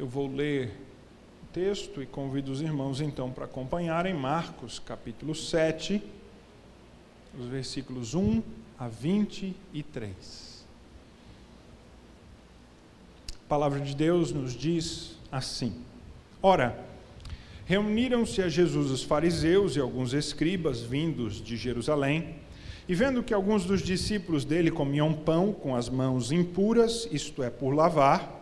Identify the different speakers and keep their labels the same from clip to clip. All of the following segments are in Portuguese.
Speaker 1: Eu vou ler o texto e convido os irmãos então para acompanharem Marcos capítulo 7, os versículos 1 a 23. A palavra de Deus nos diz assim: Ora, reuniram-se a Jesus os fariseus e alguns escribas vindos de Jerusalém, e vendo que alguns dos discípulos dele comiam pão com as mãos impuras, isto é, por lavar,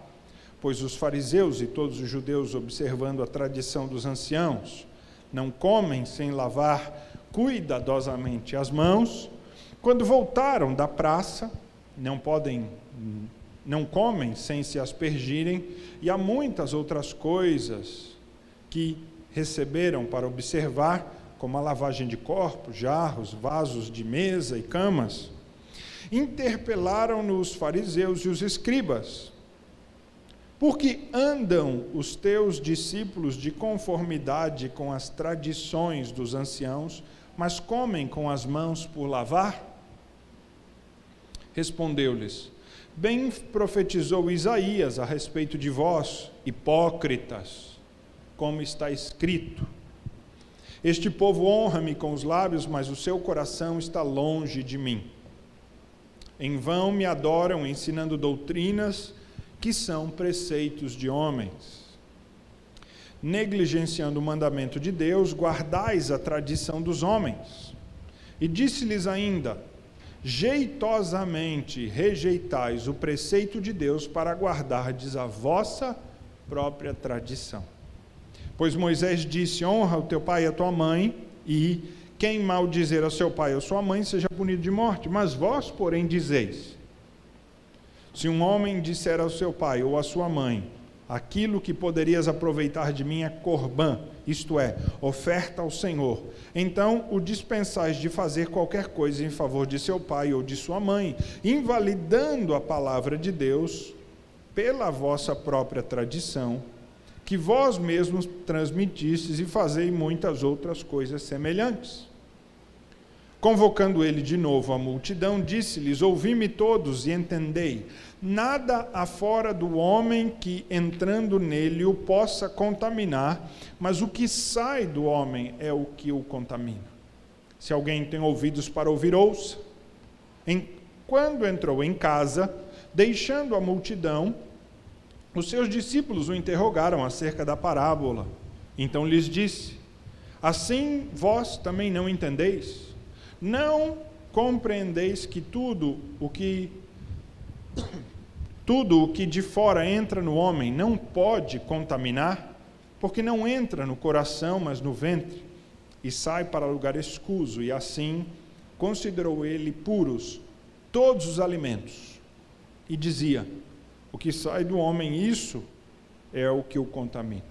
Speaker 1: pois os fariseus e todos os judeus, observando a tradição dos anciãos, não comem sem lavar cuidadosamente as mãos, quando voltaram da praça, não comem sem se aspergirem, e há muitas outras coisas que receberam para observar, como a lavagem de corpos, jarros, vasos de mesa e camas. Interpelaram-no os fariseus e os escribas: por que andam os teus discípulos de conformidade com as tradições dos anciãos, mas comem com as mãos por lavar? Respondeu-lhes: bem profetizou Isaías a respeito de vós, hipócritas, como está escrito: este povo honra-me com os lábios, mas o seu coração está longe de mim. Em vão me adoram, ensinando doutrinas que são preceitos de homens. Negligenciando o mandamento de Deus, guardais a tradição dos homens. E disse-lhes ainda: jeitosamente rejeitais o preceito de Deus para guardardes a vossa própria tradição. Pois Moisés disse: honra o teu pai e a tua mãe, e quem maldizer a seu pai ou sua mãe seja punido de morte. Mas vós, porém, dizeis: se um homem disser ao seu pai ou à sua mãe: aquilo que poderias aproveitar de mim é corbã, isto é, oferta ao Senhor, então o dispensais de fazer qualquer coisa em favor de seu pai ou de sua mãe, invalidando a palavra de Deus pela vossa própria tradição, que vós mesmos transmitistes, e fazei muitas outras coisas semelhantes. Convocando ele de novo a multidão, disse-lhes: ouvi-me todos e entendei. Nada há fora do homem que, entrando nele, o possa contaminar, mas o que sai do homem é o que o contamina. Se alguém tem ouvidos para ouvir, ouça. Quando entrou em casa, deixando a multidão, os seus discípulos o interrogaram acerca da parábola. Então lhes disse: assim vós também não entendeis? Não compreendeis que tudo o que de fora entra no homem não pode contaminar, porque não entra no coração, mas no ventre, e sai para lugar escuso, e assim considerou ele puros todos os alimentos. E dizia: o que sai do homem, isso é o que o contamina.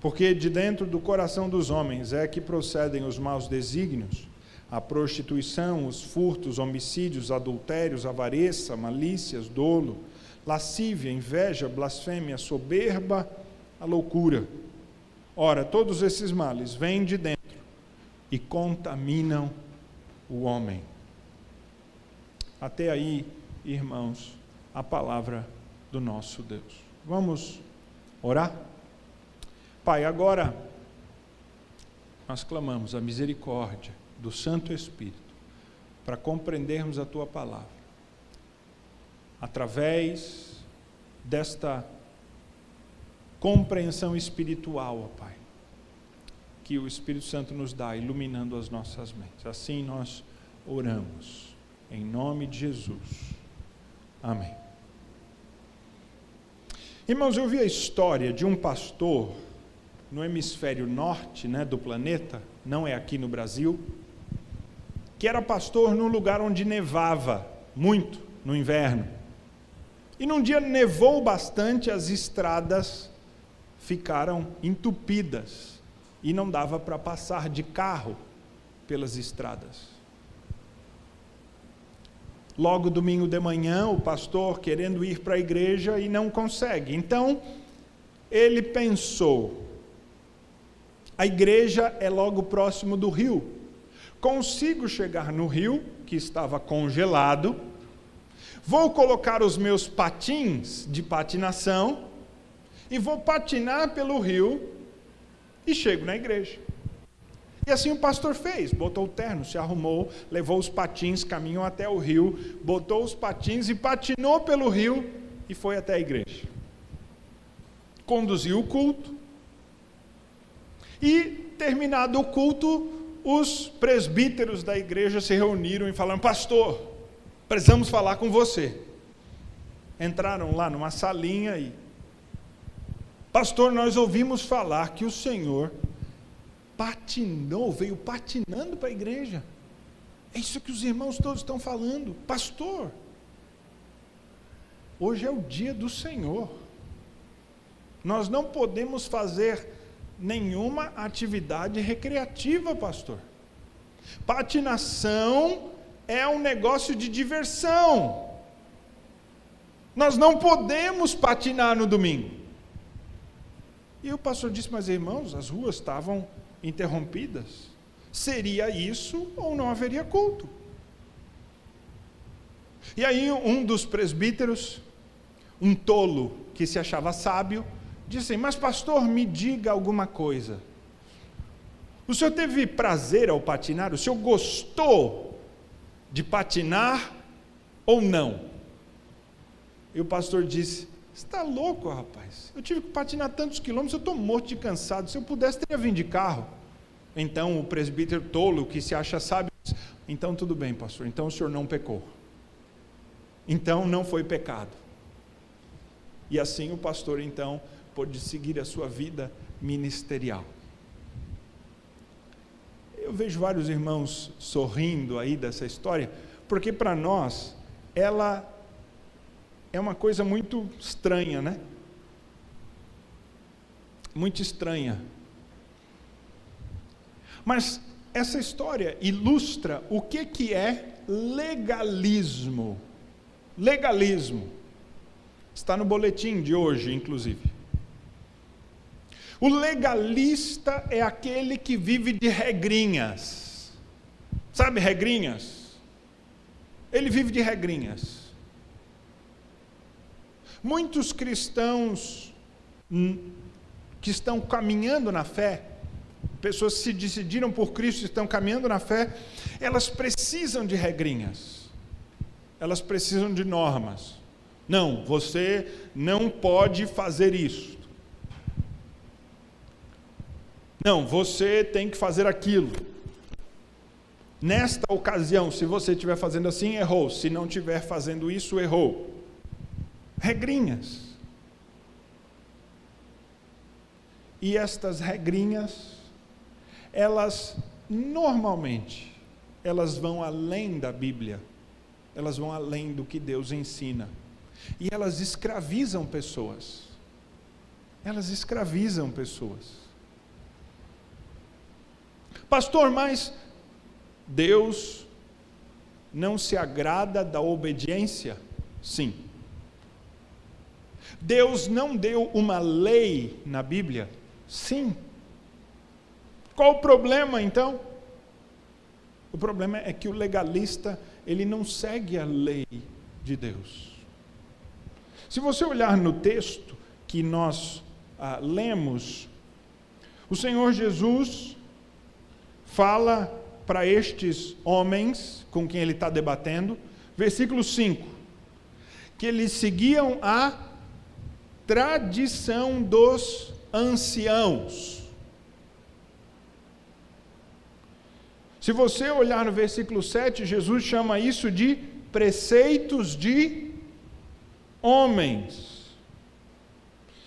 Speaker 1: Porque de dentro do coração dos homens é que procedem os maus desígnios, a prostituição, os furtos, homicídios, adultérios, avareza, malícias, dolo, lascívia, inveja, blasfêmia, soberba, a loucura. Ora, todos esses males vêm de dentro e contaminam o homem. Até aí, irmãos, a palavra do nosso Deus. Vamos orar? Pai, agora nós clamamos a misericórdia do Santo Espírito para compreendermos a Tua palavra. Através desta compreensão espiritual, ó Pai, que o Espírito Santo nos dá, iluminando as nossas mentes. Assim nós oramos, em nome de Jesus. Amém. Irmãos, eu vi a história de um pastor no hemisfério norte, do planeta, não é aqui no Brasil, que era pastor num lugar onde nevava muito no inverno. E num dia nevou bastante, as estradas ficaram entupidas e não dava para passar de carro pelas estradas. Logo domingo de manhã, o pastor querendo ir para a igreja e não consegue. Então, ele pensou: a igreja é logo próximo do rio. Consigo chegar no rio, que estava congelado, vou colocar os meus patins de patinação e vou patinar pelo rio e chego na igreja. E assim o pastor fez, botou o terno, se arrumou, levou os patins, caminhou até o rio, botou os patins e patinou pelo rio e foi até a igreja. Conduziu o culto e, terminado o culto, os presbíteros da igreja se reuniram e falaram: pastor, precisamos falar com você. Entraram lá numa salinha e: pastor, nós ouvimos falar que o senhor patinou, veio patinando para a igreja. É isso que os irmãos todos estão falando. Pastor, hoje é o dia do Senhor. Nós não podemos fazer nenhuma atividade recreativa, pastor. Patinação é um negócio de diversão. Nós não podemos patinar no domingo. E o pastor disse: mas irmãos, as ruas estavam interrompidas. Seria isso ou não haveria culto? E aí um dos presbíteros, um tolo que se achava sábio, disse: mas pastor, me diga alguma coisa. O senhor teve prazer ao patinar? O senhor gostou de patinar ou não? E o pastor disse: você está louco, rapaz? Eu tive que patinar tantos quilômetros, eu estou morto de cansado. Se eu pudesse, teria vindo de carro. Então o presbítero tolo, que se acha sábio, disse: então tudo bem, pastor, então o senhor não pecou. Então não foi pecado. E assim o pastor então pôde seguir a sua vida ministerial. Eu vejo vários irmãos sorrindo aí dessa história, porque para nós ela é uma coisa muito estranha, né? Muito estranha. Mas essa história ilustra o que é legalismo. Legalismo. Está no boletim de hoje, inclusive. O legalista é aquele que vive de regrinhas. Sabe regrinhas? Ele vive de regrinhas. Muitos cristãos que estão caminhando na fé, pessoas que se decidiram por Cristo e estão caminhando na fé, elas precisam de regrinhas, elas precisam de normas. Não, você não pode fazer isso. Não, você tem que fazer aquilo. Nesta ocasião, se você estiver fazendo assim, errou. Se não estiver fazendo isso, errou. Regrinhas. E estas regrinhas, elas normalmente, elas vão além da Bíblia, elas vão além do que Deus ensina, e elas escravizam pessoas, pastor, mas Deus não se agrada da obediência? Sim. Deus não deu uma lei na Bíblia? Sim. Qual o problema então? O problema é que o legalista, ele não segue a lei de Deus. Se você olhar no texto que nós lemos, o Senhor Jesus fala para estes homens com quem ele está debatendo, versículo 5, que eles seguiam a tradição dos anciãos. Se você olhar no versículo 7, Jesus chama isso de preceitos de homens.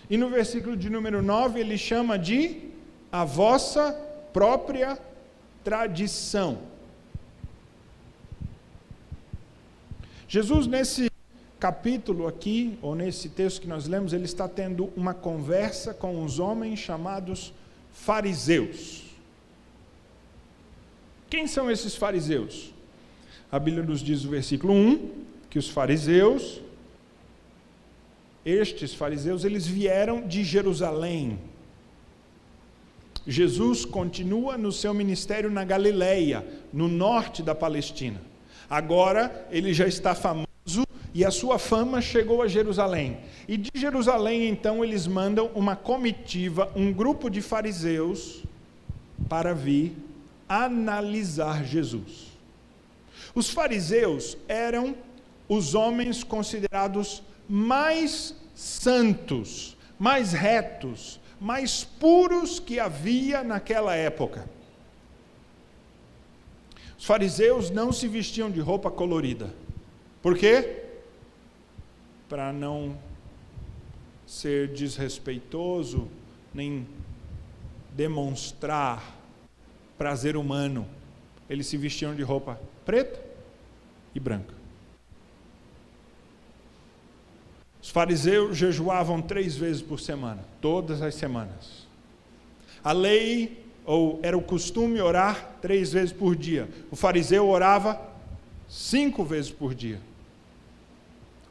Speaker 1: E no versículo de número 9, ele chama de a vossa própria tradição. Jesus, nesse capítulo aqui, ou nesse texto que nós lemos, ele está tendo uma conversa com os homens chamados fariseus. Quem são esses fariseus? A Bíblia nos diz no versículo 1, que os fariseus, estes fariseus, eles vieram de Jerusalém. Jesus continua no seu ministério na Galileia, no norte da Palestina. Agora ele já está famoso e a sua fama chegou a Jerusalém. E de Jerusalém, então, eles mandam uma comitiva, um grupo de fariseus, para vir analisar Jesus. Os fariseus eram os homens considerados mais santos, mais retos, mais puros que havia naquela época. Os fariseus não se vestiam de roupa colorida. Por quê? Para não ser desrespeitoso, nem demonstrar prazer humano. Eles se vestiam de roupa preta e branca. Os fariseus jejuavam 3 vezes por semana, todas as semanas. A lei, ou era o costume orar 3 vezes por dia. O fariseu orava 5 vezes por dia.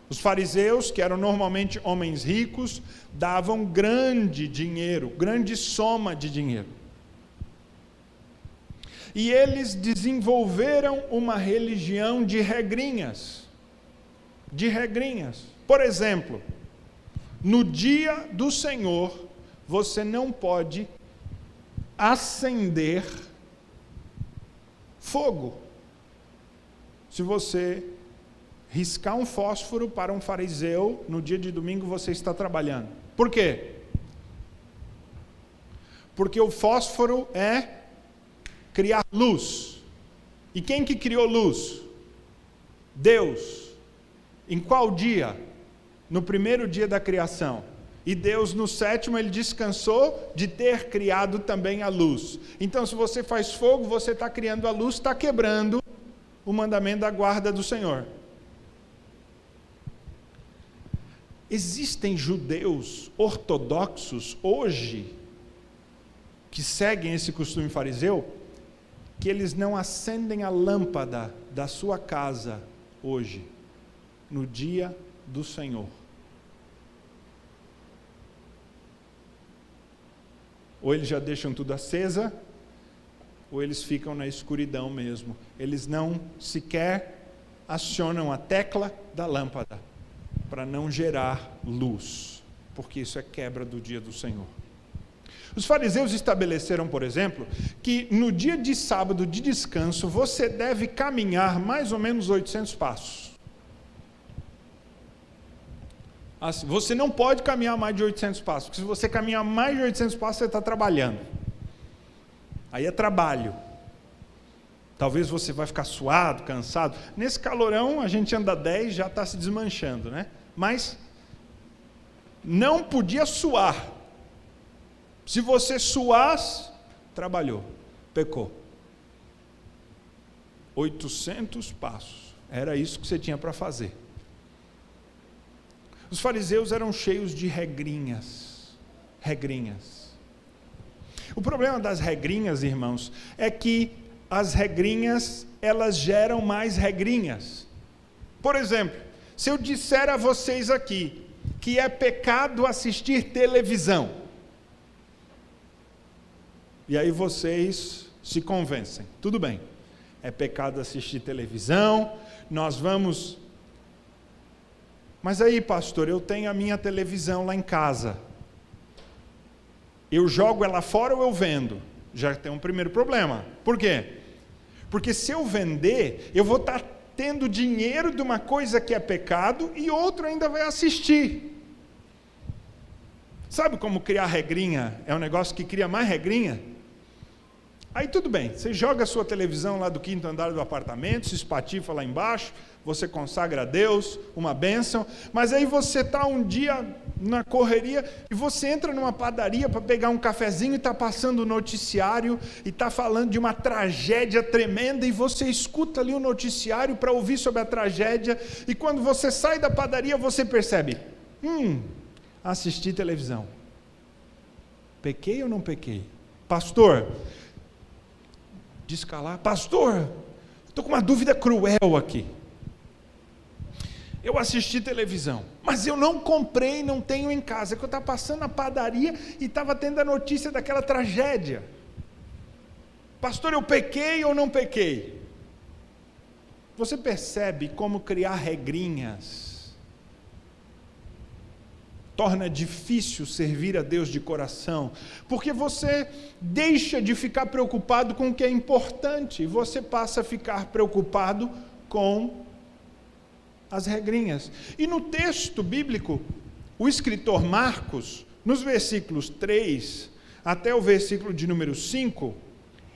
Speaker 1: Os fariseus, que eram normalmente homens ricos, davam grande dinheiro, grande soma de dinheiro. E eles desenvolveram uma religião de regrinhas. De regrinhas. Por exemplo, no dia do Senhor, você não pode acender fogo. Se você riscar um fósforo para um fariseu, no dia de domingo você está trabalhando. Por quê? Porque o fósforo é criar luz. E quem que criou luz? Deus. Em qual dia? No primeiro dia da criação. E Deus, no 7º, ele descansou de ter criado também a luz. Então, se você faz fogo, você está criando a luz, está quebrando o mandamento da guarda do Senhor. Existem judeus ortodoxos hoje que seguem esse costume fariseu, que eles não acendem a lâmpada da sua casa hoje, no dia do Senhor. Ou eles já deixam tudo acesa, ou eles ficam na escuridão mesmo. Eles não sequer acionam a tecla da lâmpada, para não gerar luz, porque isso é quebra do dia do Senhor. Os fariseus estabeleceram, por exemplo, que no dia de sábado de descanso, você deve caminhar mais ou menos 800 passos. Assim, você não pode caminhar mais de 800 passos, porque se você caminhar mais de 800 passos, você está trabalhando. Aí é trabalho. Talvez você vai ficar suado, cansado. Nesse calorão, a gente anda 10, já está se desmanchando, né? Mas não podia suar. Se você suasse, trabalhou, pecou. 800 passos. Era isso que você tinha para fazer. Os fariseus eram cheios de regrinhas. Regrinhas. O problema das regrinhas, irmãos, é que as regrinhas, elas geram mais regrinhas. Por exemplo, se eu disser a vocês aqui que é pecado assistir televisão, e aí vocês se convencem, tudo bem, é pecado assistir televisão, nós vamos... Mas aí, pastor, eu tenho a minha televisão lá em casa, eu jogo ela fora ou eu vendo? Já tem um primeiro problema. Por quê? Porque se eu vender, eu vou estar tendo dinheiro de uma coisa que é pecado e outro ainda vai assistir. Sabe como criar regrinha? É um negócio que cria mais regrinha? Aí tudo bem, você joga a sua televisão lá do 5º andar do apartamento, se espatifa lá embaixo, você consagra a Deus, uma bênção, mas aí você está um dia na correria e você entra numa padaria para pegar um cafezinho e está passando o noticiário e está falando de uma tragédia tremenda e você escuta ali o noticiário para ouvir sobre a tragédia e quando você sai da padaria você percebe, assisti televisão. Pequei ou não pequei? Pastor, descalar, pastor, estou com uma dúvida cruel aqui. Eu assisti televisão, mas eu não comprei, não tenho em casa, que eu estava passando na padaria e estava tendo a notícia daquela tragédia. Pastor, eu pequei ou não pequei? Você percebe como criar regrinhas torna difícil servir a Deus de coração, porque você deixa de ficar preocupado com o que é importante, e você passa a ficar preocupado com as regrinhas. E no texto bíblico, o escritor Marcos, nos versículos 3 até o versículo de número 5,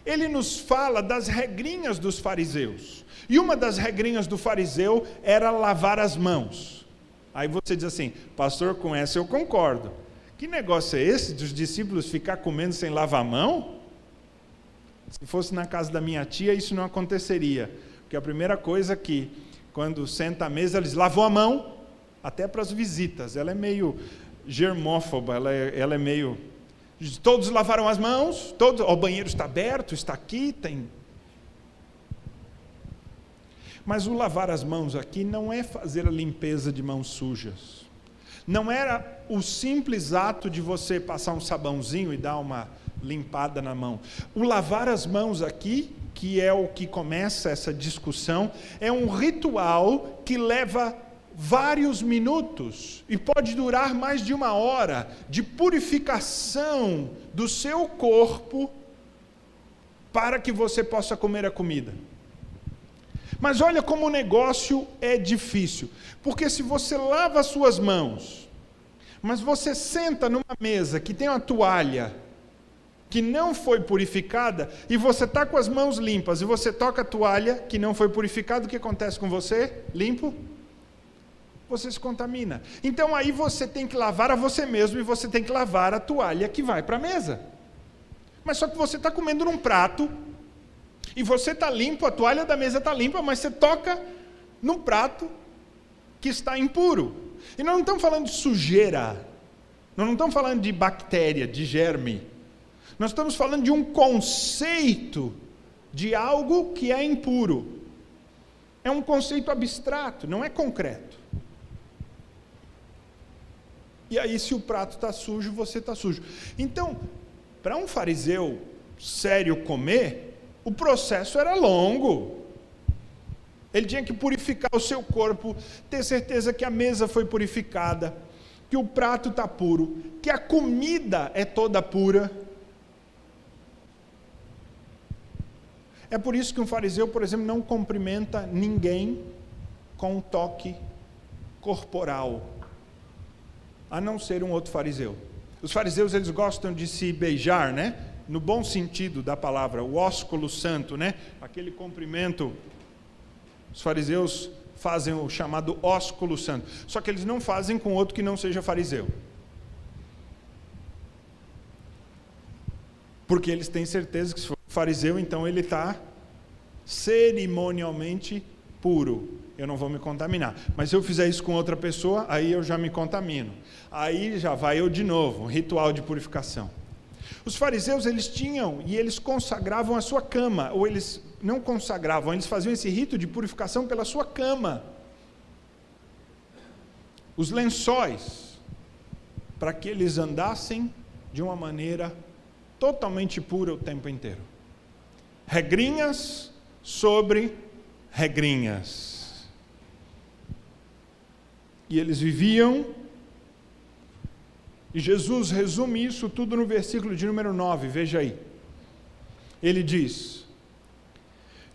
Speaker 1: ele nos fala das regrinhas dos fariseus. E uma das regrinhas do fariseu era lavar as mãos. Aí você diz assim, pastor, com essa eu concordo. Que negócio é esse dos discípulos ficar comendo sem lavar a mão? Se fosse na casa da minha tia, isso não aconteceria. Porque a primeira coisa que, quando senta à mesa, eles lavam a mão, até para as visitas. Ela é meio germófoba, ela é meio... Todos lavaram as mãos, todos, o banheiro está aberto, está aqui, tem... Mas o lavar as mãos aqui não é fazer a limpeza de mãos sujas. Não era o simples ato de você passar um sabãozinho e dar uma limpada na mão. O lavar as mãos aqui, que é o que começa essa discussão, é um ritual que leva vários minutos e pode durar mais de 1 hora de purificação do seu corpo para que você possa comer a comida. Mas olha como o negócio é difícil, porque se você lava as suas mãos, mas você senta numa mesa que tem uma toalha que não foi purificada, e você está com as mãos limpas, e você toca a toalha que não foi purificada, o que acontece com você? Limpo? Você se contamina. Então aí você tem que lavar a você mesmo, e você tem que lavar a toalha que vai para a mesa. Mas só que você está comendo num prato, e você está limpo, a toalha da mesa está limpa, mas você toca num prato que está impuro. E nós não estamos falando de sujeira, nós não estamos falando de bactéria, de germe. Nós estamos falando de um conceito de algo que é impuro. É um conceito abstrato, não é concreto. E aí, se o prato está sujo, você está sujo. Então, para um fariseu sério comer, o processo era longo. Ele tinha que purificar o seu corpo, ter certeza que a mesa foi purificada, que o prato está puro, que a comida é toda pura. É por isso que um fariseu, por exemplo, não cumprimenta ninguém com um toque corporal, a não ser um outro fariseu. Os fariseus, eles gostam de se beijar, né? No bom sentido da palavra, o ósculo santo, né? Aquele cumprimento, os fariseus fazem o chamado ósculo santo, só que eles não fazem com outro que não seja fariseu. Porque eles têm certeza que se for fariseu, então ele está cerimonialmente puro. Eu não vou me contaminar. Mas se eu fizer isso com outra pessoa, aí eu já me contamino. Aí já vai eu de novo, um ritual de purificação. Os fariseus, eles tinham e eles consagravam a sua cama, ou eles não consagravam, eles faziam esse rito de purificação pela sua cama. Os lençóis, para que eles andassem de uma maneira totalmente pura o tempo inteiro. Regrinhas sobre regrinhas. E eles viviam, e Jesus resume isso tudo no versículo de número 9, veja aí. Ele diz: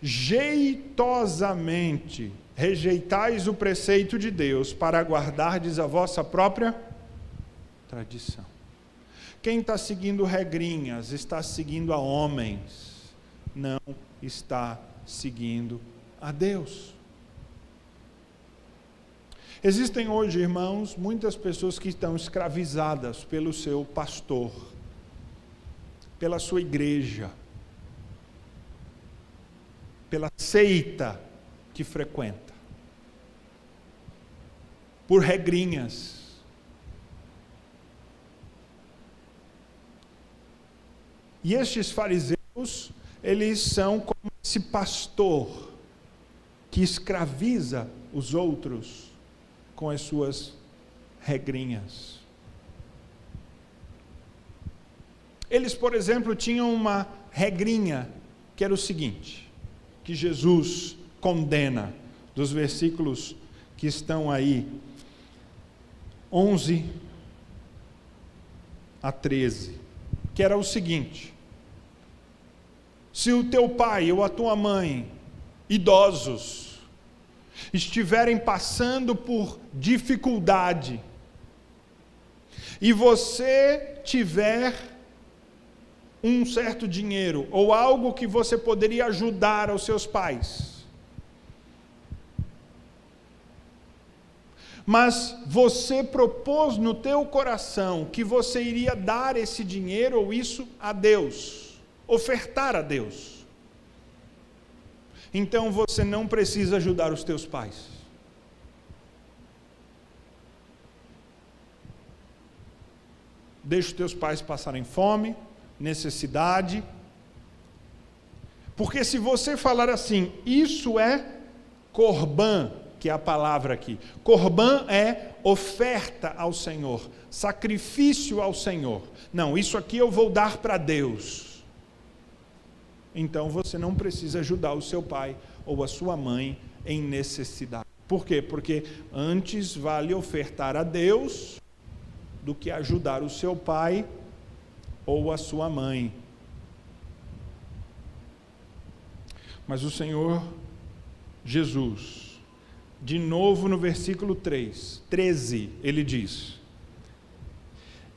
Speaker 1: jeitosamente rejeitais o preceito de Deus para guardardes a vossa própria tradição. Quem está seguindo regrinhas está seguindo a homens, não está seguindo a Deus. Existem hoje, irmãos, muitas pessoas que estão escravizadas pelo seu pastor, pela sua igreja, pela seita que frequenta, por regrinhas. E estes fariseus, eles são como esse pastor que escraviza os outros com as suas regrinhas. Eles, por exemplo, tinham uma regrinha que era o seguinte, que Jesus condena, dos versículos que estão aí, 11 a 13, que era o seguinte: se o teu pai ou a tua mãe, idosos, estiverem passando por dificuldade, e você tiver um certo dinheiro, ou algo que você poderia ajudar aos seus pais, mas você propôs no teu coração que você iria dar esse dinheiro ou isso a Deus, ofertar a Deus, então você não precisa ajudar os teus pais. Deixa os teus pais passarem fome, necessidade, porque se você falar assim, isso é corban, que é a palavra aqui, corban é oferta ao Senhor, sacrifício ao Senhor, não, isso aqui eu vou dar para Deus, então você não precisa ajudar o seu pai ou a sua mãe em necessidade. Por quê? Porque antes vale ofertar a Deus do que ajudar o seu pai ou a sua mãe. Mas o Senhor Jesus, de novo no versículo 13, ele diz: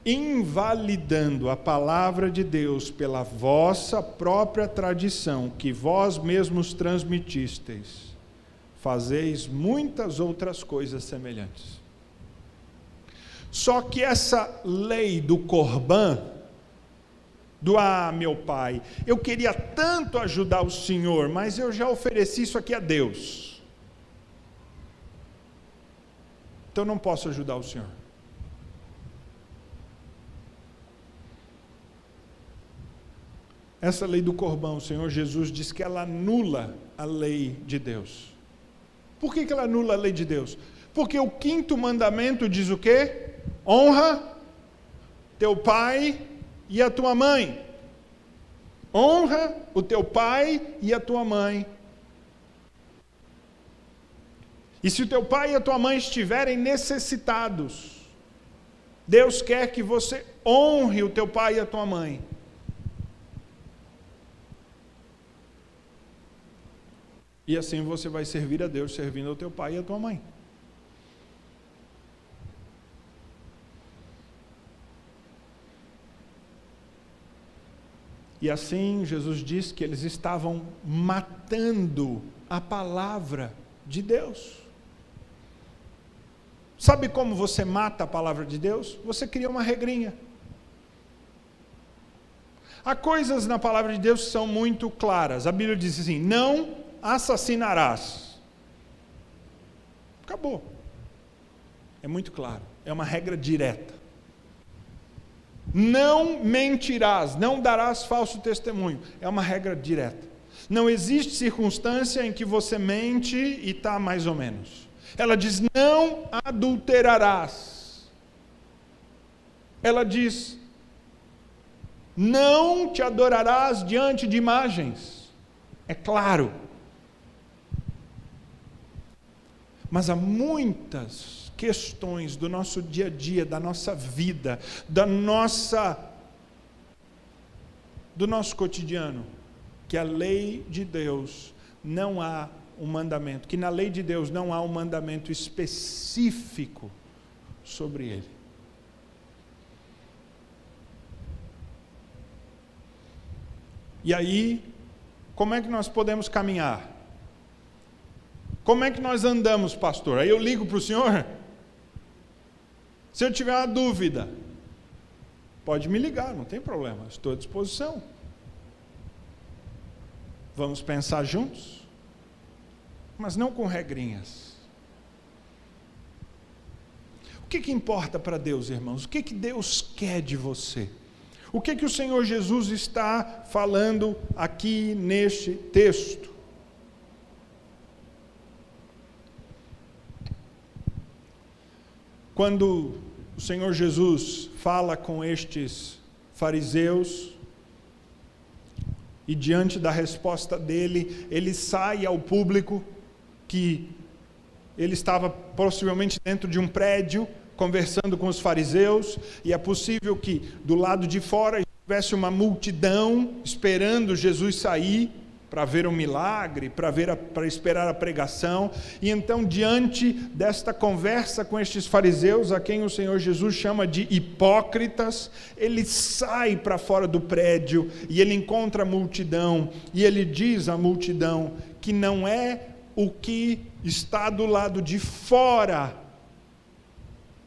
Speaker 1: invalidando a palavra de Deus pela vossa própria tradição, que vós mesmos transmitisteis, fazeis muitas outras coisas semelhantes. Só que essa lei do corban, meu pai, eu queria tanto ajudar o senhor, mas eu já ofereci isso aqui a Deus, então não posso ajudar o senhor. Essa lei do corban, o Senhor Jesus diz que ela anula a lei de Deus. Por que ela anula a lei de Deus? Porque o 5º mandamento diz o quê? Honra teu pai e a tua mãe. Honra o teu pai e a tua mãe. E se o teu pai e a tua mãe estiverem necessitados, Deus quer que você honre o teu pai e a tua mãe. E assim você vai servir a Deus servindo ao teu pai e à tua mãe. E assim Jesus diz que eles estavam matando a palavra de Deus. Sabe como você mata a palavra de Deus? Você cria uma regrinha. Há coisas na palavra de Deus que são muito claras. A Bíblia diz assim: não assassinarás. Acabou. É muito claro. É uma regra direta. Não mentirás, não darás falso testemunho. É uma regra direta. Não existe circunstância em que você mente e está mais ou menos. Ela diz: não adulterarás. Ela diz: não te adorarás diante de imagens. É claro. Mas há muitas questões do nosso dia a dia, da nossa vida, do nosso cotidiano, que a lei de Deus não há um mandamento, que na lei de Deus não há um mandamento específico sobre ele. E aí, como é que nós podemos caminhar? Como é que nós andamos, pastor? Aí eu ligo para o senhor. Se eu tiver uma dúvida, pode me ligar, não tem problema, estou à disposição. Vamos pensar juntos, mas não com regrinhas. O que importa para Deus, irmãos? O que Deus quer de você? O que o Senhor Jesus está falando aqui neste texto? Quando o Senhor Jesus fala com estes fariseus, e diante da resposta dele, ele sai ao público, que ele estava possivelmente dentro de um prédio, conversando com os fariseus, e é possível que do lado de fora tivesse uma multidão esperando Jesus sair para ver um milagre, para esperar a pregação. E então, diante desta conversa com estes fariseus, a quem o Senhor Jesus chama de hipócritas, ele sai para fora do prédio e ele encontra a multidão, e ele diz à multidão que não é o que está do lado de fora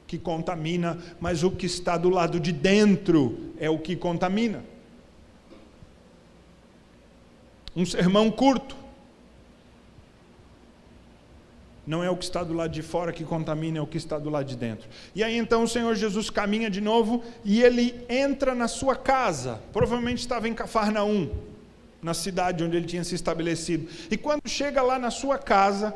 Speaker 1: que contamina, mas o que está do lado de dentro é o que contamina. Um sermão curto. Não é o que está do lado de fora que contamina, é o que está do lado de dentro. E aí então o Senhor Jesus caminha de novo e ele entra na sua casa. Provavelmente estava em Cafarnaum, na cidade onde ele tinha se estabelecido. E quando chega lá na sua casa,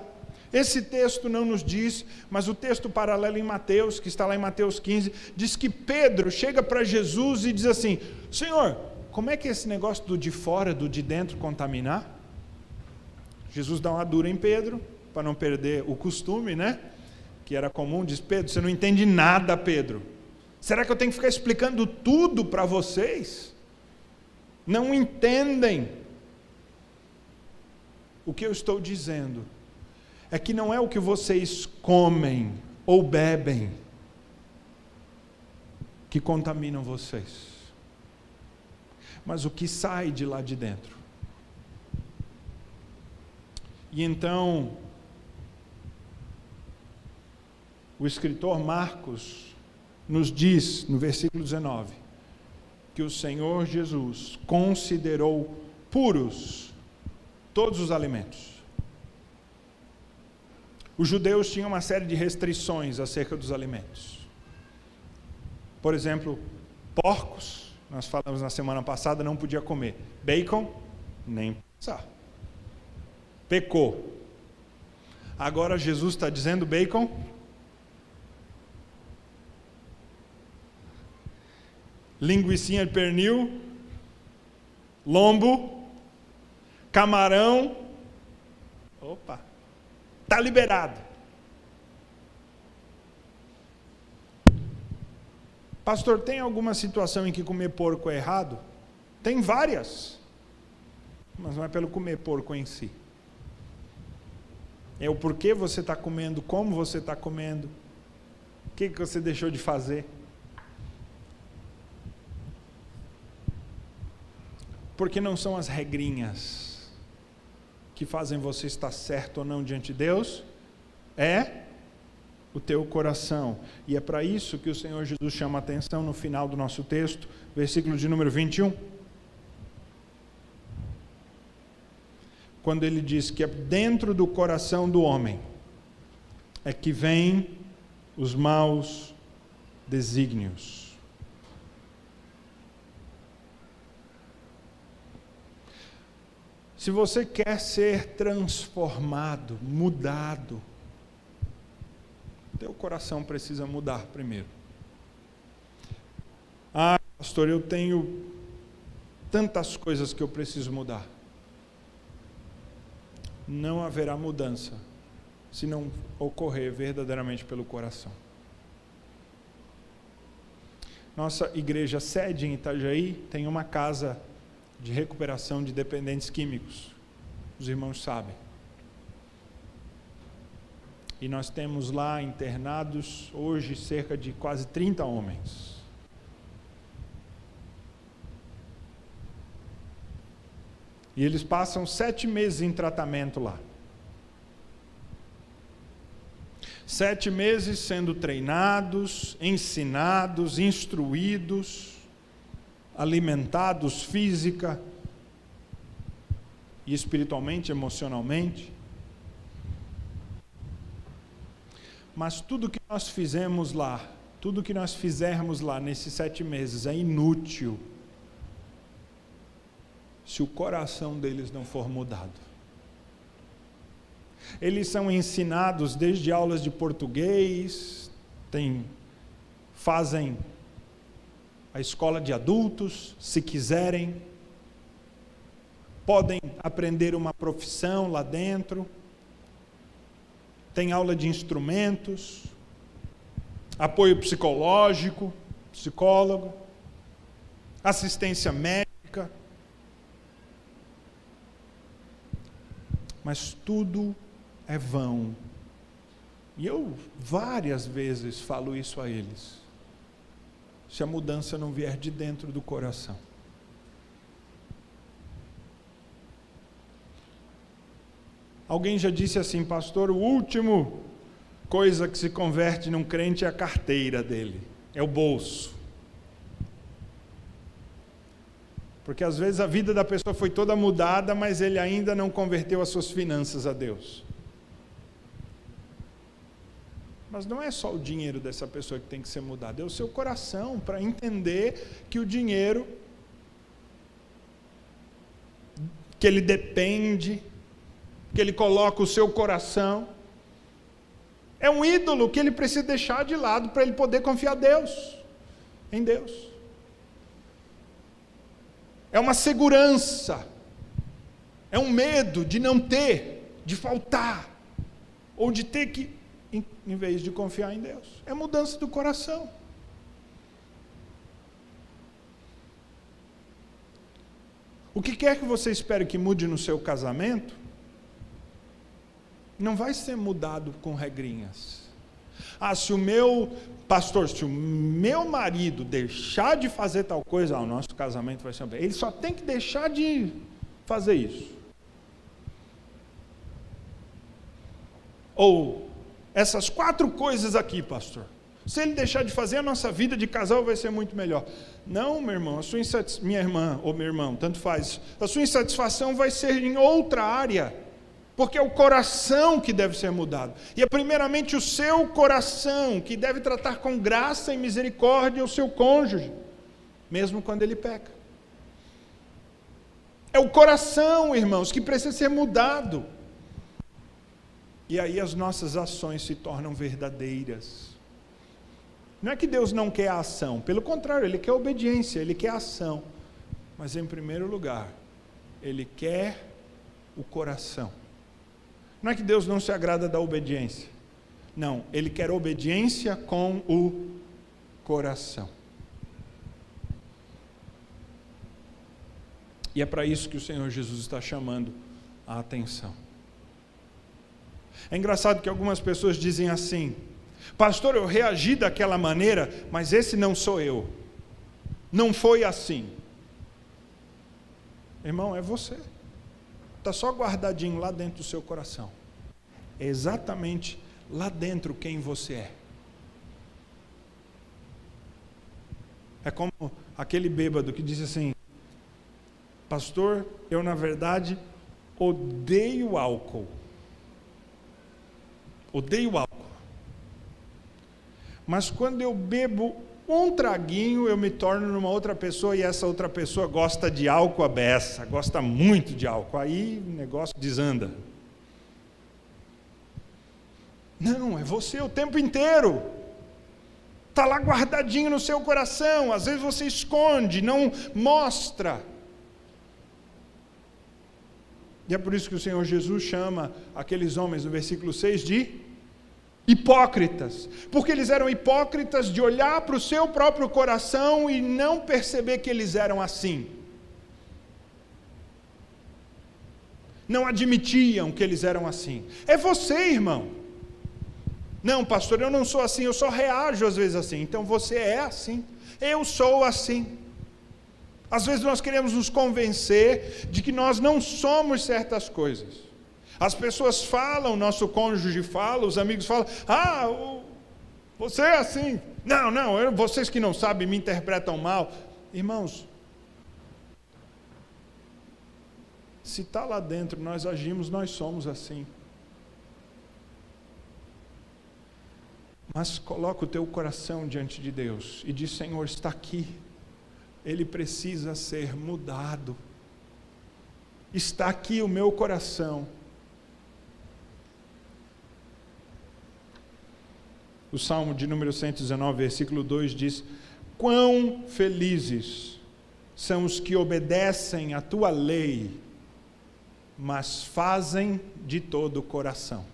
Speaker 1: esse texto não nos diz, mas o texto paralelo em Mateus, que está lá em Mateus 15, diz que Pedro chega para Jesus e diz assim: Senhor, como é que é esse negócio do de fora, do de dentro contaminar? Jesus dá uma dura em Pedro, para não perder o costume, né? Que era comum, diz: Pedro, você não entende nada, Pedro. Será que eu tenho que ficar explicando tudo para vocês? Não entendem. O que eu estou dizendo é que não é o que vocês comem ou bebem que contaminam vocês, mas o que sai de lá de dentro. E então, o escritor Marcos nos diz, no versículo 19, que o Senhor Jesus considerou puros todos os alimentos. Os judeus tinham uma série de restrições acerca dos alimentos. Por exemplo, porcos, nós falamos na semana passada, não podia comer. Bacon, nem pensar. Pecou. Agora Jesus está dizendo bacon. Linguicinha de pernil. Lombo. Camarão. Opa! Está liberado. Pastor, tem alguma situação em que comer porco é errado? Tem várias. Mas não é pelo comer porco em si. É o porquê você está comendo, como você está comendo, o que você deixou de fazer. Porque não são as regrinhas que fazem você estar certo ou não diante de Deus, é o teu coração. E é para isso que o Senhor Jesus chama a atenção no final do nosso texto, versículo de número 21. Quando ele diz que é dentro do coração do homem é que vêm os maus desígnios. Se você quer ser transformado, mudado, teu coração precisa mudar primeiro. Ah, pastor, eu tenho tantas coisas que eu preciso mudar. Não haverá mudança se não ocorrer verdadeiramente pelo coração. Nossa igreja sede em Itajaí tem uma casa de recuperação de dependentes químicos. Os irmãos sabem. E nós temos lá internados hoje cerca de quase 30 homens. E eles passam 7 meses em tratamento lá. 7 meses sendo treinados, ensinados, instruídos, alimentados física e espiritualmente, emocionalmente. Mas tudo que nós fizemos lá, tudo que nós fizermos lá nesses 7 meses é inútil se o coração deles não for mudado. Eles são ensinados desde aulas de português, fazem a escola de adultos, se quiserem, podem aprender uma profissão lá dentro, tem aula de instrumentos, apoio psicológico, psicólogo, assistência médica. Mas tudo é vão. E eu várias vezes falo isso a eles. Se a mudança não vier de dentro do coração. Alguém já disse assim, pastor, o último coisa que se converte num crente é a carteira dele, é o bolso. Porque às vezes a vida da pessoa foi toda mudada, mas ele ainda não converteu as suas finanças a Deus. Mas não é só o dinheiro dessa pessoa que tem que ser mudado, é o seu coração, para entender que o dinheiro, que ele depende, que ele coloca o seu coração, é um ídolo que ele precisa deixar de lado para ele poder confiar em Deus. É uma segurança, é um medo de não ter, de faltar, ou de ter que, em vez de confiar em Deus. É mudança do coração. O que quer que você espere que mude no seu casamento, não vai ser mudado com regrinhas. Se o meu marido deixar de fazer tal coisa, o nosso casamento vai ser bem. Ele só tem que deixar de fazer isso. Ou essas 4 coisas aqui, pastor. Se ele deixar de fazer, a nossa vida de casal vai ser muito melhor. Não, meu irmão, minha irmã ou meu irmão, tanto faz. A sua insatisfação vai ser em outra área. Porque é o coração que deve ser mudado. E é primeiramente o seu coração que deve tratar com graça e misericórdia o seu cônjuge, mesmo quando ele peca. É o coração, irmãos, que precisa ser mudado. E aí as nossas ações se tornam verdadeiras. Não é que Deus não quer a ação, pelo contrário, Ele quer a obediência, Ele quer a ação. Mas em primeiro lugar, Ele quer o coração. Não é que Deus não se agrada da obediência. Não, Ele quer obediência com o coração. E é para isso que o Senhor Jesus está chamando a atenção. É engraçado que algumas pessoas dizem assim, pastor, eu reagi daquela maneira, mas esse não sou eu. Não foi assim. Irmão, é você. Está só guardadinho lá dentro do seu coração. É exatamente lá dentro quem você é. É como aquele bêbado que diz assim, pastor, eu na verdade odeio álcool. Odeio álcool. Mas quando eu bebo um traguinho, eu me torno uma outra pessoa e essa outra pessoa gosta de álcool à beça, gosta muito de álcool. Aí o negócio desanda. Não, é você o tempo inteiro. Está lá guardadinho no seu coração. Às vezes você esconde, não mostra. E é por isso que o Senhor Jesus chama aqueles homens, no versículo 6, de hipócritas, porque eles eram hipócritas de olhar para o seu próprio coração e não perceber que eles eram assim. Não admitiam que eles eram assim. É você, irmão. Não, pastor, eu não sou assim, eu só reajo às vezes assim. Então você é assim. Eu sou assim. Às vezes nós queremos nos convencer de que nós não somos certas coisas. As pessoas falam, nosso cônjuge fala, os amigos falam, você é assim. Não, vocês que não sabem me interpretam mal. Irmãos, se está lá dentro, nós agimos, nós somos assim. Mas coloca o teu coração diante de Deus e diz, Senhor, está aqui. Ele precisa ser mudado. Está aqui o meu coração. O Salmo de número 119, versículo 2 diz, quão felizes são os que obedecem à tua lei, mas fazem de todo o coração.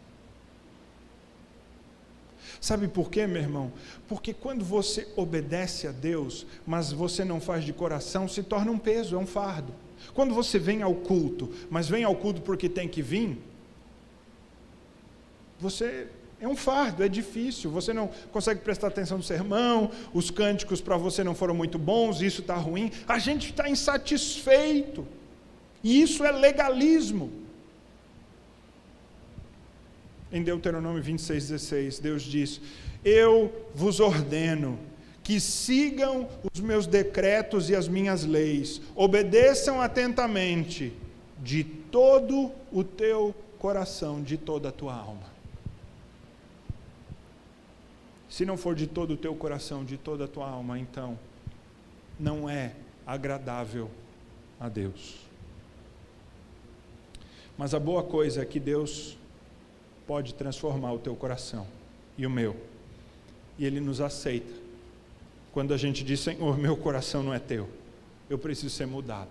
Speaker 1: Sabe por quê, meu irmão? Porque quando você obedece a Deus, mas você não faz de coração, se torna um peso, é um fardo. Quando você vem ao culto, mas vem ao culto porque tem que vir, você é um fardo, é difícil, você não consegue prestar atenção no sermão, os cânticos para você não foram muito bons, isso está ruim, a gente está insatisfeito, e isso é legalismo. Em Deuteronômio 26:16, Deus diz: eu vos ordeno que sigam os meus decretos e as minhas leis, obedeçam atentamente, de todo o teu coração, de toda a tua alma. Se não for de todo o teu coração, de toda a tua alma, então não é agradável a Deus. Mas a boa coisa é que Deus pode transformar o teu coração e o meu. E Ele nos aceita. Quando a gente diz: Senhor, meu coração não é teu, eu preciso ser mudado.